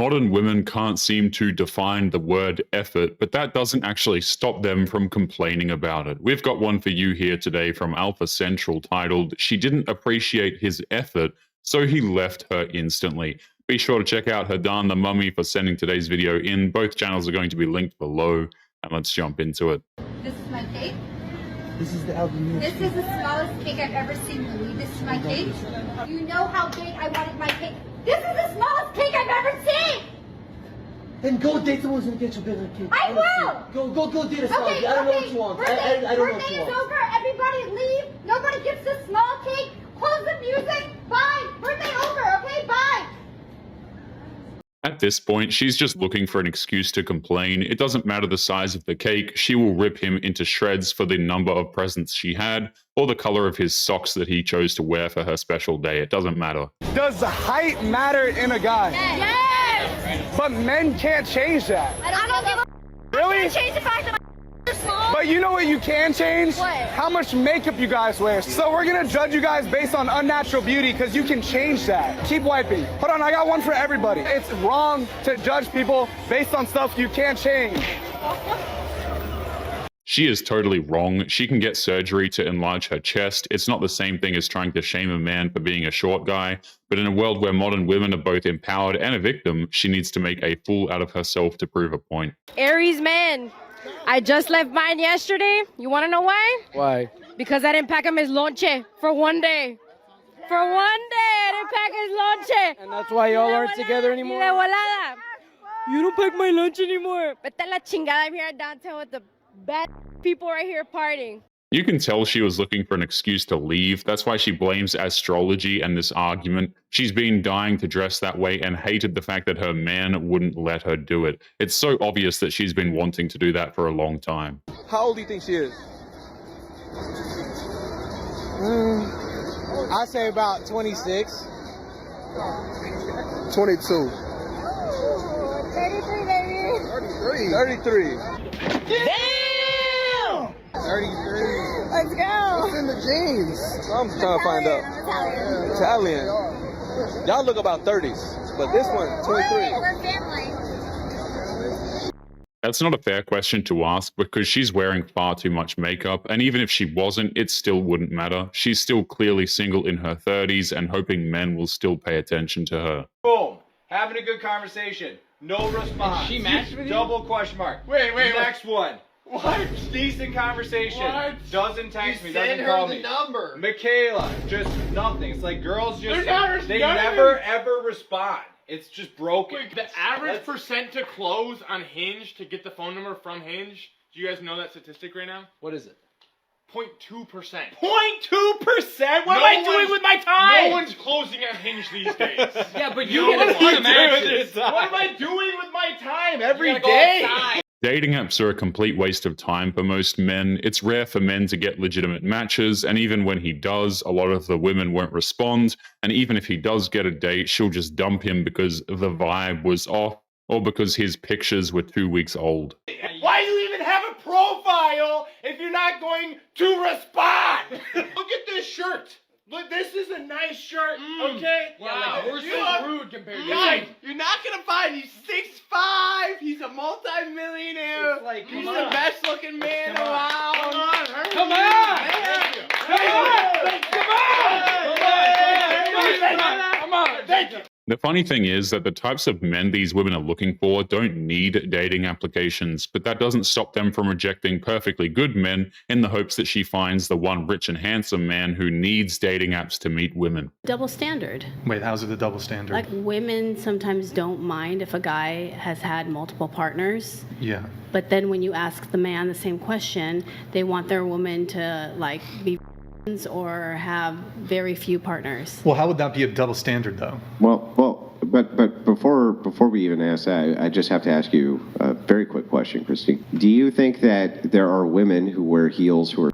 Modern women can't seem to define the word effort, but that doesn't actually stop them from complaining about it. We've got one for you here today from Alpha Central titled, "She didn't appreciate his effort, so he left her instantly." Be sure to check out Hadan the Mummy for sending today's video in. Both channels are going to be linked below, and let's jump into it. This is my cake. This is the album. This is the smallest cake I've ever seen, Louis. This is my cake. You know how big I wanted my cake. This is the smallest cake I've ever seen! Then go date someone who's gonna get you a bigger cake. I will! Go date a small cake. I don't know what you want. I don't know what you Birthday want. is over. Everybody leave. Nobody gets this small cake. Close the music. Bye. Birthday over, okay? Bye. At this point, she's just looking for an excuse to complain. It doesn't matter the size of the cake. She will rip him into shreds for the number of presents she had or the color of his socks that he chose to wear for her special day. It doesn't matter. Does the height matter in a guy? Yes! But men can't change that. I don't give a Really? I can't change the fact that my small. But you know what you can change? What? How much makeup you guys wear. So we're gonna judge you guys based on unnatural beauty because you can change that. Keep wiping. Hold on, I got one for everybody. It's wrong to judge people based on stuff you can't change. She is totally wrong. She can get surgery to enlarge her chest. It's not the same thing as trying to shame a man for being a short guy. But in a world where modern women are both empowered and a victim, she needs to make a fool out of herself to prove a point. Aries man, I just left mine yesterday. You want to know why? Why? Because I didn't pack him his lonche for one day. For one day, I didn't pack his lonche. And that's why y'all aren't together anymore? Y de volada. You don't pack my lunch anymore. Vete a la chingada. I'm here at downtown with the bad people right here partying. You can tell she was looking for an excuse to leave. That's why she blames astrology and this argument. She's been dying to dress that way and hated the fact that her man wouldn't let her do it. It's so obvious that she's been wanting to do that for a long time. How old do you think she is? I say about 26. 22. 33, baby. 33. Damn! 33. Let's go. It's in the jeans. I'm trying to find out. Italian. Y'all look about 30s, but this one, 23. We're family. That's not a fair question to ask because she's wearing far too much makeup, and even if she wasn't, it still wouldn't matter. She's still clearly single in her 30s and hoping men will still pay attention to her. Boom. Having a good conversation. No response. She matched with you? Double question mark. Wait. Next one. What? Decent conversation. What? Doesn't text me. Send Doesn't her call the me. number. Michaela. Just nothing. It's like girls just they none of never them- ever respond. It's just broken. Wait, the average percent to close on Hinge to get the phone number from Hinge, do you guys know that statistic right now? What is it? 0.2%. 0.2%? What am I doing with my time? No one's closing on Hinge these days. Yeah, but you get a ton of matches. What am I doing with my time every You gotta day? go outside. Dating apps are a complete waste of time for most men. It's rare for men to get legitimate matches, and even when he does, a lot of the women won't respond, and even if he does get a date, she'll just dump him because the vibe was off, or because his pictures were 2 weeks old. Why do you even have a profile if you're not going to respond? Look at this shirt. Look, this is a nice shirt, okay? Wow, we're You so are- rude compared to Guys, you. you're not gonna find he's 6'5". He's a multi-millionaire. Like, he's come the on. best looking man around. Come on, hurry. Come on! Thank you. Come on! Thank you. The funny thing is that the types of men these women are looking for don't need dating applications, but that doesn't stop them from rejecting perfectly good men in the hopes that she finds the one rich and handsome man who needs dating apps to meet women. Double standard. Wait, how's it a double standard? Like, women sometimes don't mind if a guy has had multiple partners, Yeah. but then when you ask the man the same question, they want their woman to like be or have very few partners. Well, how would that be a double standard, though? But before we even ask that, I just have to ask you a very quick question, Christy. Do you think that there are women who wear heels who are...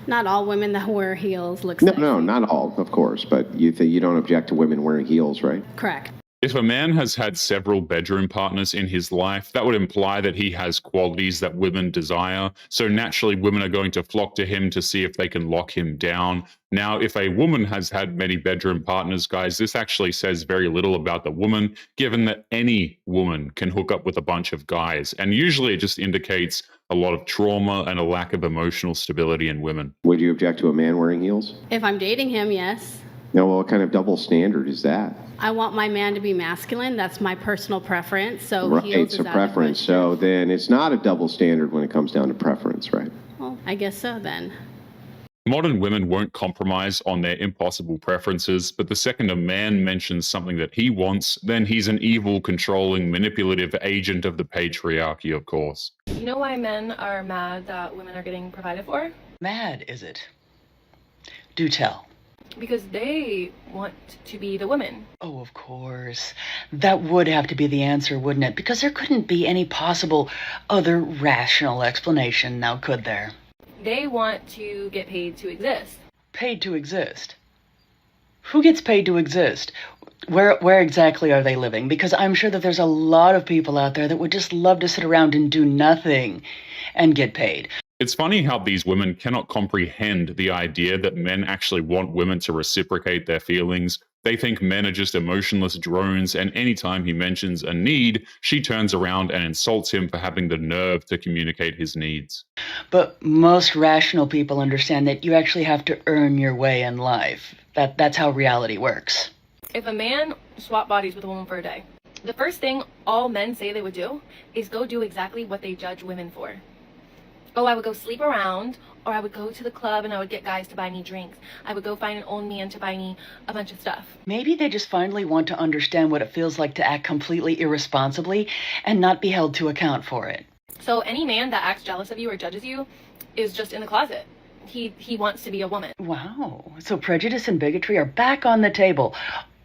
Not all women that wear heels look No, sexy. no, not all, of course, but you don't object to women wearing heels, right? Correct. If a man has had several bedroom partners in his life, that would imply that he has qualities that women desire. So naturally, women are going to flock to him to see if they can lock him down. Now, if a woman has had many bedroom partners, guys, this actually says very little about the woman, given that any woman can hook up with a bunch of guys. And usually it just indicates a lot of trauma and a lack of emotional stability in women. Would you object to a man wearing heels? If I'm dating him, yes. No, well, what kind of double standard is that? I want my man to be masculine. That's my personal preference. So Right, heels it's is a out of the preference. question. So then it's not a double standard when it comes down to preference, right? Well, I guess so then. Modern women won't compromise on their impossible preferences, but the second a man mentions something that he wants, then he's an evil, controlling, manipulative agent of the patriarchy, of course. You know why men are mad that women are getting provided for? Mad, is it? Do tell. Because they want to be the woman. Oh, of course. That would have to be the answer, wouldn't it? Because there couldn't be any possible other rational explanation, now could there? They want to get paid to exist. Paid to exist? Who gets paid to exist? Where exactly are they living? Because I'm sure that there's a lot of people out there that would just love to sit around and do nothing and get paid. It's funny how these women cannot comprehend the idea that men actually want women to reciprocate their feelings. They think men are just emotionless drones, and anytime he mentions a need, she turns around and insults him for having the nerve to communicate his needs. But most rational people understand that you actually have to earn your way in life. That's how reality works. If a man swapped bodies with a woman for a day, the first thing all men say they would do is go do exactly what they judge women for. Oh, I would go sleep around, or I would go to the club and I would get guys to buy me drinks. I would go find an old man to buy me a bunch of stuff. Maybe they just finally want to understand what it feels like to act completely irresponsibly and not be held to account for it. So any man that acts jealous of you or judges you is just in the closet. He wants to be a woman. Wow. So prejudice and bigotry are back on the table.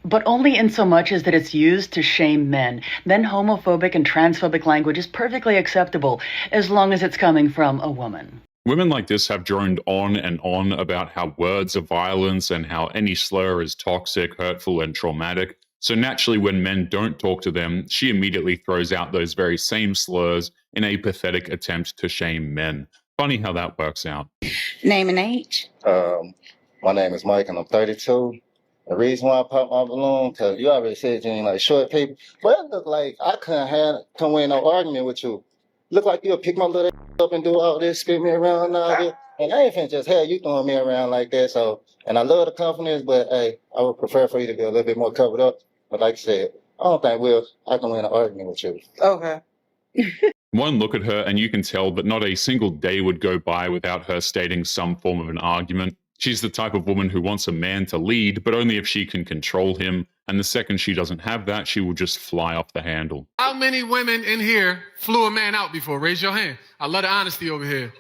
But only in so much as that it's used to shame men. Then homophobic and transphobic language is perfectly acceptable as long as it's coming from a woman. Women like this have droned on and on about how words are violence and how any slur is toxic, hurtful, and traumatic. So naturally, when men don't talk to them, she immediately throws out those very same slurs in a pathetic attempt to shame men. Funny how that works out. Name and age? My name is Mike and I'm 32. The reason why I popped my balloon, because you already said you ain't like short people. But it looked like I couldn't come in no argument with you. Look like you'll pick my little up and do all this, spin me around and all this. And I ain't finna just have you throwing me around like that. So, and I love the confidence, but hey, I would prefer for you to be a little bit more covered up. But like I said, I don't think I can win an argument with you. Okay. One look at her and you can tell that not a single day would go by without her stating some form of an argument. She's the type of woman who wants a man to lead, but only if she can control him. And the second she doesn't have that, she will just fly off the handle. How many women in here flew a man out before? Raise your hand. I love the honesty over here.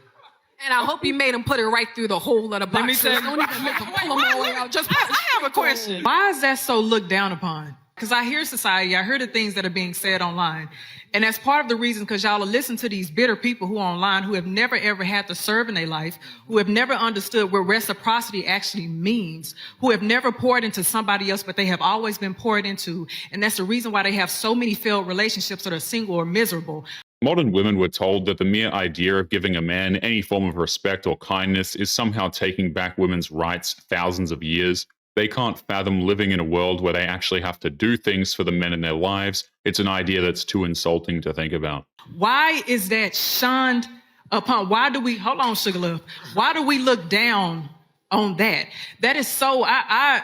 And I hope you made him put it right through the hole of the box. Let me say, Don't even make him pull him all the way out. Just I have a question. Why is that so looked down upon? Because I hear society, I hear the things that are being said online. And that's part of the reason because y'all will listen to these bitter people who are online who have never ever had to serve in their life, who have never understood what reciprocity actually means, who have never poured into somebody else, but they have always been poured into. And that's the reason why they have so many failed relationships that are single or miserable. Modern women were told that the mere idea of giving a man any form of respect or kindness is somehow taking back women's rights thousands of years. They can't fathom living in a world where they actually have to do things for the men in their lives. It's an idea that's too insulting to think about. Why is that shunned upon? Why do we, hold on, Sugar Love, why do we look down on that? That is so, I'm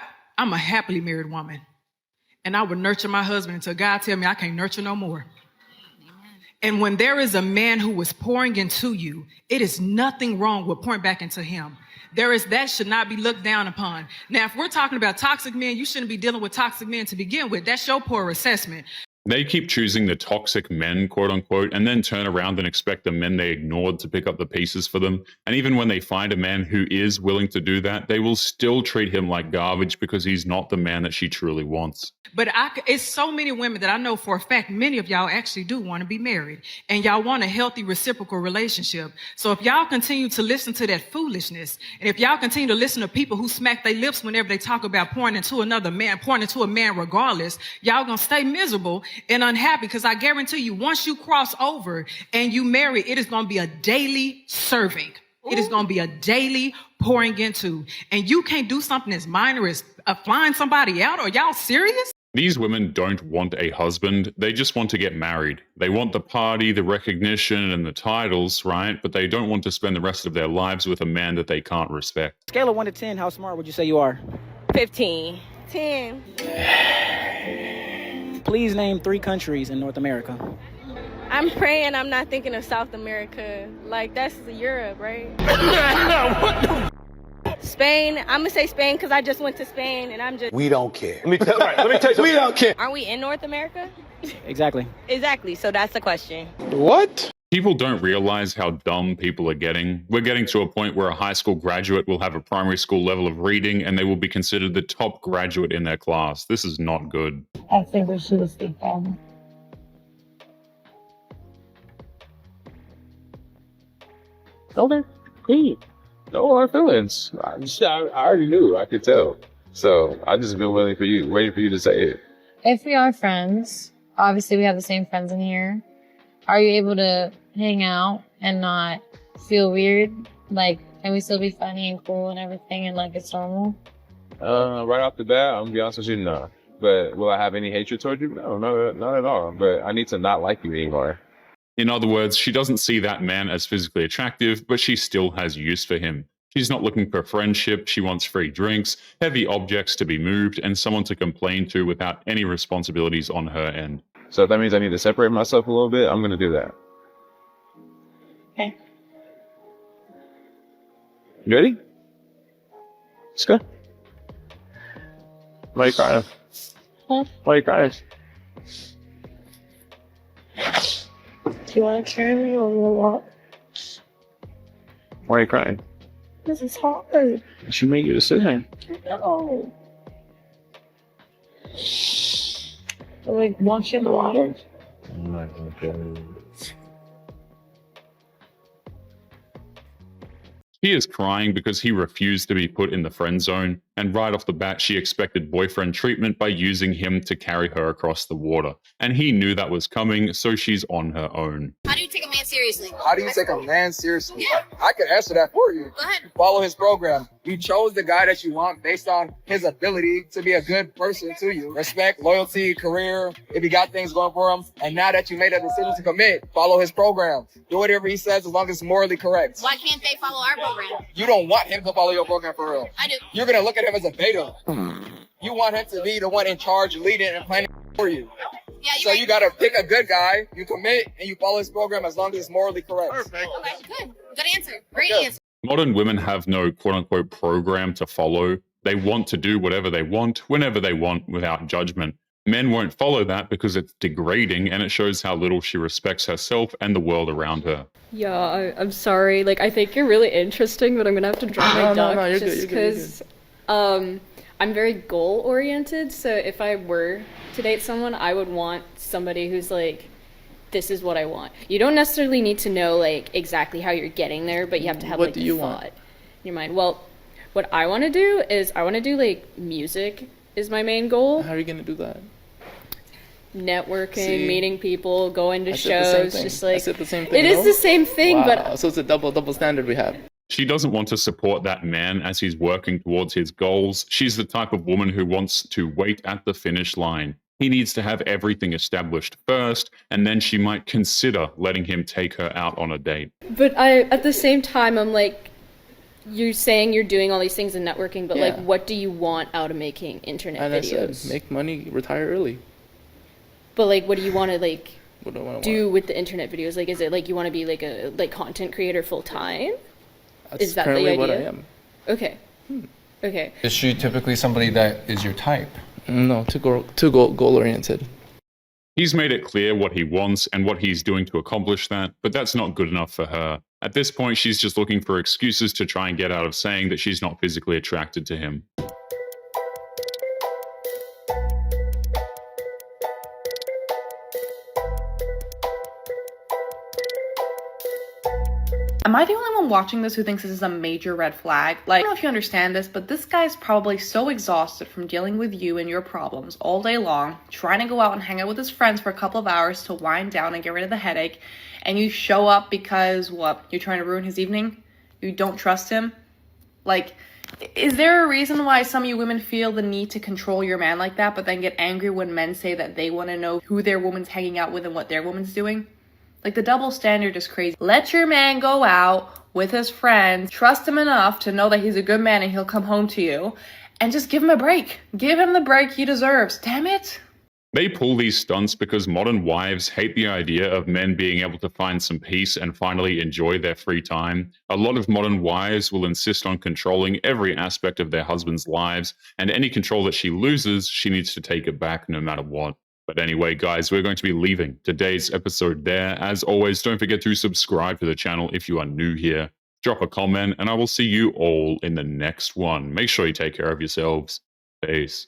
a happily married woman. And I would nurture my husband until God tell me I can't nurture no more. And when there is a man who is pouring into you, it is nothing wrong with pouring back into him. That should not be looked down upon. Now, if we're talking about toxic men, you shouldn't be dealing with toxic men to begin with. That's your poor assessment. They keep choosing the toxic men, quote unquote, and then turn around and expect the men they ignored to pick up the pieces for them. And even when they find a man who is willing to do that, they will still treat him like garbage because he's not the man that she truly wants. But it's so many women that I know for a fact, many of y'all actually do want to be married and y'all want a healthy reciprocal relationship. So if y'all continue to listen to that foolishness, and if y'all continue to listen to people who smack their lips whenever they talk about pointing to another man, pointing to a man regardless, y'all gonna stay miserable and unhappy, because I guarantee you, once you cross over and you marry, it is gonna be a daily serving. It is going to be a daily pouring into. And you can't do something as minor as flying somebody out. Are y'all serious? These women don't want a husband. They just want to get married. They want the party, the recognition, and the titles, right? But they don't want to spend the rest of their lives with a man that they can't respect. Scale of 1 to 10, how smart would you say you are? 15. 10. Please name 3 countries in North America. I'm praying I'm not thinking of South America. Like, that's Europe, right? Spain. I'm going to say Spain because I just went to Spain and I'm just... We don't care. Let me tell you, we don't care. Aren't we in North America? Exactly. Exactly. So that's the question. What? People don't realize how dumb people are getting. We're getting to a point where a high school graduate will have a primary school level of reading and they will be considered the top graduate in their class. This is not good. I think we should speak down. Okay, please. No hard feelings. I already knew. I could tell. So I just been waiting for you to say it. If we are friends, obviously we have the same friends in here. Are you able to hang out and not feel weird? Like, can we still be funny and cool and everything and like it's normal? Right off the bat, I'm gonna be honest with you, no. But will I have any hatred towards you? No, not at all. But I need to not like you anymore. In other words, she doesn't see that man as physically attractive, but she still has use for him. She's not looking for friendship, she wants free drinks, heavy objects to be moved, and someone to complain to without any responsibilities on her end. So if that means I need to separate myself a little bit, I'm going to do that. Okay. You ready? Let's go. Why are you crying? Huh? Why are you crying? Do you want to carry me or what? Why are you crying? This is hard. She made you decision. No. I'm like wash in the water. I'm not going to. She is crying because he refused to be put in the friend zone, and right off the bat she expected boyfriend treatment by using him to carry her across the water. And he knew that was coming, so she's on her own. How do you take a man seriously? How do you take a man seriously? Yeah. I can answer that for you. Go ahead. Follow his program. You chose the guy that you want based on his ability to be a good person to you. Respect, loyalty, career, if he got things going for him. And now that you made a decision to commit, follow his program. Do whatever he says as long as it's morally correct. Why can't they follow our program? You don't want him to follow your program for real. I do. You're going to look at him as a beta. You want him to be the one in charge, leading and planning for you. Yeah, so you got to pick a good guy, you commit, and you follow his program as long as it's morally correct. Okay, good. Good answer. Great answer. Modern women have no quote-unquote program to follow. They want to do whatever they want, whenever they want, without judgment. Men won't follow that because it's degrading and it shows how little she respects herself and the world around her. Yeah, I'm sorry. Like, I think you're really interesting, but I'm gonna have to drop my duck just because I'm very goal-oriented. So if I were to date someone, I would want somebody who's like, this is what I want. You don't necessarily need to know like exactly how you're getting there, but you have to have like a thought in your mind. Well, what I want to do is I want to do like music is my main goal. How are you gonna do that? Networking, meeting people, going to shows, just like I said the same thing. It is the same thing, wow. but So it's a double standard we have. She doesn't want to support that man as he's working towards his goals. She's the type of woman who wants to wait at the finish line. He needs to have everything established first, and then she might consider letting him take her out on a date. But at the same time, I'm like, you're saying you're doing all these things in networking, but like, what do you want out of making internet videos? I said, make money, retire early. But like, what do you want to like what do I wanna do with the internet videos? Like, is it like you want to be like a content creator full time? Is that the idea? What I am. Okay. Okay. Is she typically somebody that is your type? No, too goal oriented. He's made it clear what he wants and what he's doing to accomplish that, but that's not good enough for her. At this point, she's just looking for excuses to try and get out of saying that she's not physically attracted to him. Am I the only one watching this who thinks this is a major red flag? Like, I don't know if you understand this, but this guy's probably so exhausted from dealing with you and your problems all day long, trying to go out and hang out with his friends for a couple of hours to wind down and get rid of the headache, and you show up because, what, you're trying to ruin his evening? You don't trust him? Like, is there a reason why some of you women feel the need to control your man like that, but then get angry when men say that they want to know who their woman's hanging out with and what their woman's doing? Like, the double standard is crazy. Let your man go out with his friends, trust him enough to know that he's a good man and he'll come home to you, and just give him a break. Give him the break he deserves. Damn it. They pull these stunts because modern wives hate the idea of men being able to find some peace and finally enjoy their free time. A lot of modern wives will insist on controlling every aspect of their husband's lives, and any control that she loses, she needs to take it back no matter what. But anyway, guys, we're going to be leaving today's episode there. As always, don't forget to subscribe to the channel if you are new here. Drop a comment, and I will see you all in the next one. Make sure you take care of yourselves. Peace.